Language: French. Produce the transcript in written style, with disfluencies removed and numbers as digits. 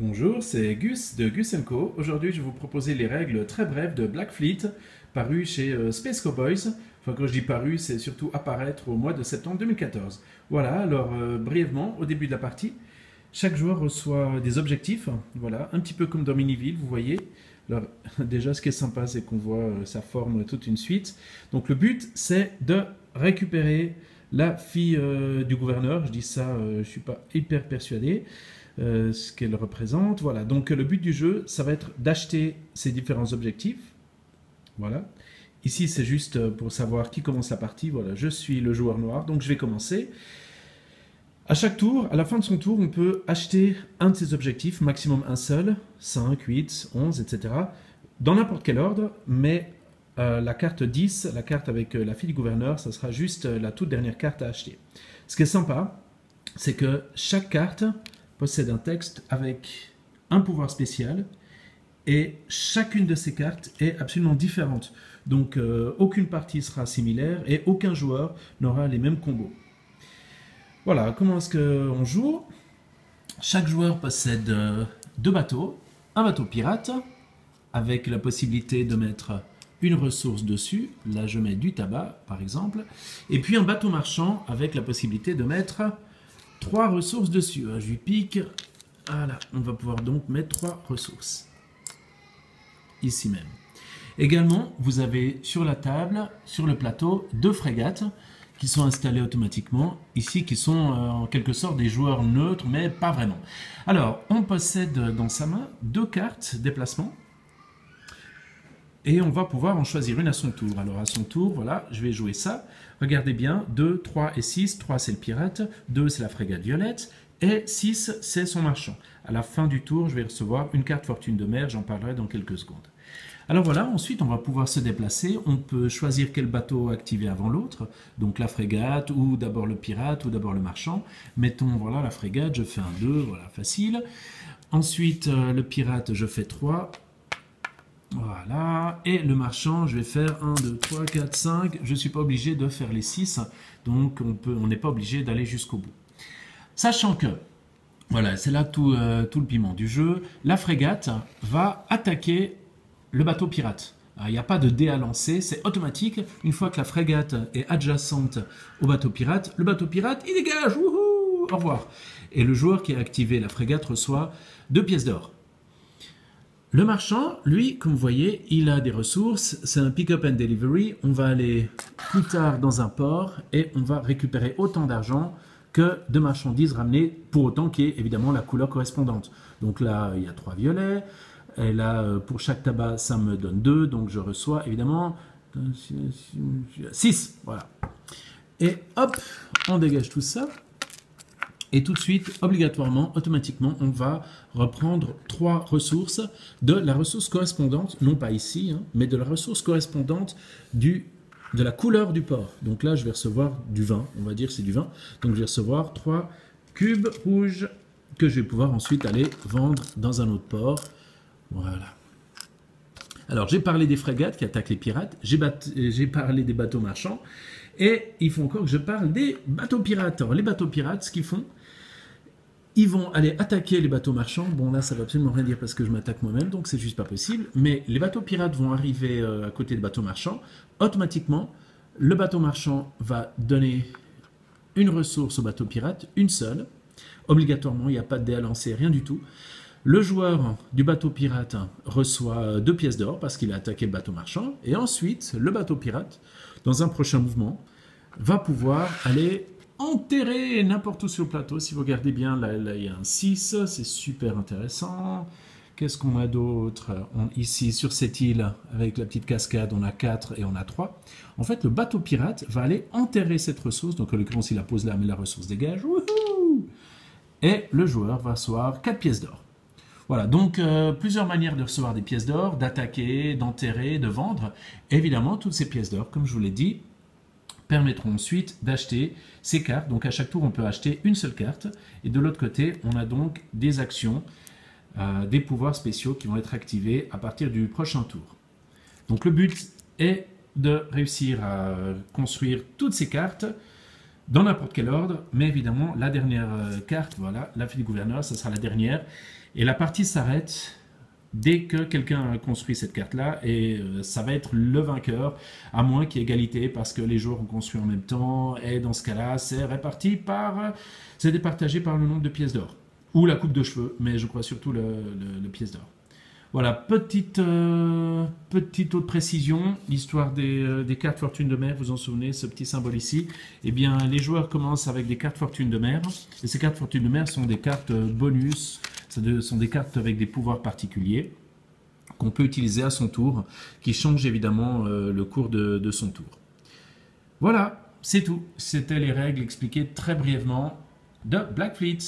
Bonjour, c'est Gus de Gus & Co. Aujourd'hui, je vais vous proposer les règles très brèves de Black Fleet, paru chez Space Cowboys. Enfin, quand je dis paru, c'est surtout apparaître au mois de septembre 2014. Voilà, alors brièvement, au début de la partie, chaque joueur reçoit des objectifs, voilà, un petit peu comme dans Miniville, vous voyez. Alors, déjà, ce qui est sympa, c'est qu'on voit ça forme toute une suite. Donc, le but, c'est de récupérer la fille du gouverneur. Je dis ça, je ne suis pas hyper persuadé. Ce qu'elle représente. Voilà, donc le but du jeu, ça va être d'acheter ces différents objectifs. Voilà. Ici, c'est juste pour savoir qui commence la partie. Voilà, je suis le joueur noir, donc je vais commencer. À chaque tour, à la fin de son tour, on peut acheter un de ces objectifs, maximum un seul, 5, 8, 11, etc. Dans n'importe quel ordre, mais la carte 10, la carte avec la fille du gouverneur, ça sera juste la toute dernière carte à acheter. Ce qui est sympa, c'est que chaque carte possède un texte avec un pouvoir spécial et chacune de ces cartes est absolument différente. Donc aucune partie sera similaire et aucun joueur n'aura les mêmes combos. Voilà, comment est-ce qu'on joue? Chaque joueur possède deux bateaux, un bateau pirate avec la possibilité de mettre une ressource dessus, là je mets du tabac par exemple, et puis un bateau marchand avec la possibilité de mettre 3 ressources dessus. Je lui pique. Voilà, on va pouvoir donc mettre 3 ressources. Ici même. Également, vous avez sur la table, sur le plateau, 2 frégates qui sont installées automatiquement. Ici, qui sont en quelque sorte des joueurs neutres, mais pas vraiment. Alors, on possède dans sa main 2 cartes déplacement. Et on va pouvoir en choisir une à son tour. Alors à son tour, voilà, je vais jouer ça. Regardez bien, 2, 3 et 6. 3, c'est le pirate. 2, c'est la frégate violette. Et 6, c'est son marchand. À la fin du tour, je vais recevoir une carte fortune de mer. J'en parlerai dans quelques secondes. Alors voilà, ensuite, on va pouvoir se déplacer. On peut choisir quel bateau activer avant l'autre. Donc la frégate, ou d'abord le pirate, ou d'abord le marchand. Mettons, voilà, la frégate, je fais un 2, voilà, facile. Ensuite, le pirate, je fais 3. Voilà, et le marchand, je vais faire 1, 2, 3, 4, 5. Je ne suis pas obligé de faire les 6, donc on n'est pas obligé d'aller jusqu'au bout. Sachant que, voilà, c'est là tout le piment du jeu, la frégate va attaquer le bateau pirate. Il n'y a pas de dé à lancer, c'est automatique. Une fois que la frégate est adjacente au bateau pirate, le bateau pirate, il dégage, wouhou, au revoir. Et le joueur qui a activé la frégate reçoit 2 pièces d'or. Le marchand, lui, comme vous voyez, il a des ressources, c'est un pick-up and delivery, on va aller plus tard dans un port et on va récupérer autant d'argent que de marchandises ramenées, pour autant qu'il y ait évidemment la couleur correspondante. Donc là, il y a 3 violets, et là, pour chaque tabac, ça me donne 2, donc je reçois évidemment 6, voilà. Et hop, on dégage tout ça. Et tout de suite, obligatoirement, automatiquement, on va reprendre 3 ressources de la ressource correspondante, non pas ici, hein, mais de la ressource correspondante de la couleur du port. Donc là, je vais recevoir du vin, on va dire c'est du vin. Donc je vais recevoir 3 cubes rouges que je vais pouvoir ensuite aller vendre dans un autre port. Voilà. Alors, j'ai parlé des frégates qui attaquent les pirates, j'ai parlé des bateaux marchands, et il faut encore que je parle des bateaux pirates. Alors, les bateaux pirates, ce qu'ils font, ils vont aller attaquer les bateaux marchands. Bon, là, ça ne va absolument rien dire parce que je m'attaque moi-même, donc c'est juste pas possible. Mais les bateaux pirates vont arriver à côté des bateaux marchands. Automatiquement, le bateau marchand va donner une ressource au bateau pirate, une seule. Obligatoirement, il n'y a pas de dé à lancer, rien du tout. Le joueur du bateau pirate reçoit 2 pièces d'or parce qu'il a attaqué le bateau marchand. Et ensuite, le bateau pirate, dans un prochain mouvement, va pouvoir aller enterrer n'importe où sur le plateau. Si vous regardez bien, là il y a un 6, c'est super intéressant. Qu'est-ce qu'on a d'autre? Ici, sur cette île, avec la petite cascade, on a 4 et on a 3. En fait, le bateau pirate va aller enterrer cette ressource. Donc, en l'occurrence, il la pose là, mais la ressource dégage. Wouhou! Et le joueur va recevoir 4 pièces d'or. Voilà, donc plusieurs manières de recevoir des pièces d'or, d'attaquer, d'enterrer, de vendre. Évidemment, toutes ces pièces d'or, comme je vous l'ai dit, permettront ensuite d'acheter ces cartes. Donc à chaque tour, on peut acheter une seule carte. Et de l'autre côté, on a donc des actions, des pouvoirs spéciaux qui vont être activés à partir du prochain tour. Donc le but est de réussir à construire toutes ces cartes dans n'importe quel ordre, mais évidemment, la dernière carte, voilà, la fée du gouverneur, ça sera la dernière. Et la partie s'arrête dès que quelqu'un a construit cette carte-là, et ça va être le vainqueur, à moins qu'il y ait égalité, parce que les joueurs ont construit en même temps, et dans ce cas-là, c'est réparti par... c'est départagé par le nombre de pièces d'or. Ou la coupe de cheveux, mais je crois surtout le pièce d'or. Voilà, petite autre précision, l'histoire des cartes fortune de mer, vous en souvenez, ce petit symbole ici. Eh bien, les joueurs commencent avec des cartes fortune de mer, et ces cartes fortune de mer sont des cartes bonus, ce sont des cartes avec des pouvoirs particuliers qu'on peut utiliser à son tour, qui changent évidemment le cours de son tour. Voilà, c'est tout. C'était les règles expliquées très brièvement de Black Fleet.